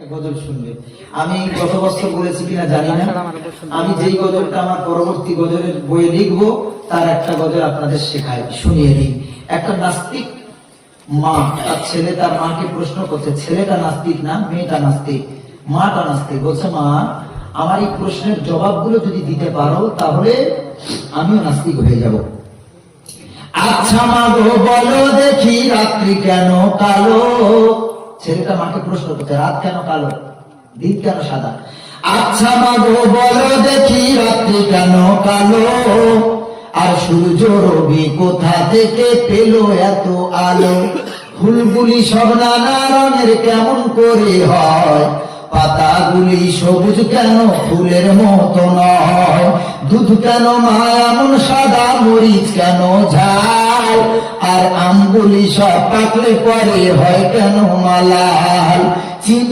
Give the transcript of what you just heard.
গজল শুনবে। আমি গত বছর বলেছি কিনা জানি না, আমি যেই গজলটা আমার পরবর্তী গজলের বইয়ে লিখবো তার একটা গজল আপনাদের শেখায়, শুনিয়ে দিই। একটা নাস্তিক মা তার ছেলে তার মাকে প্রশ্ন করছে, ছেলেটা নাস্তিক না মেয়েটা নাস্তিক, মাটা নাস্তিক, বলছে মা আমার এই প্রশ্নের জবাবগুলো যদি দিতে পারো তাহলে আমিও নাস্তিক হয়ে যাব। আচ্ছা মা গো বলো দেখি রাত্রি কেন কালো? ছেলেটা মাকে প্রশ্ন করছে, রাত কেন কালো, দিন কেন সাদা? আচ্ছা মা গো বলো দেখি রাত্রি কেন কালো, আর সূর্য রবি কোথা থেকে পেল এত আলো? ফুলগুলি সব নানা রঙের কেমন করে হয়, পাতাগুলি সবুজ কেন ফুলের মতো নয়? দুধ কেন মা এমন সাদা, মরিচ কেন ঝাল, আর আমগুলি সব পাকলে পরে হয় কেন মালাল? চিনি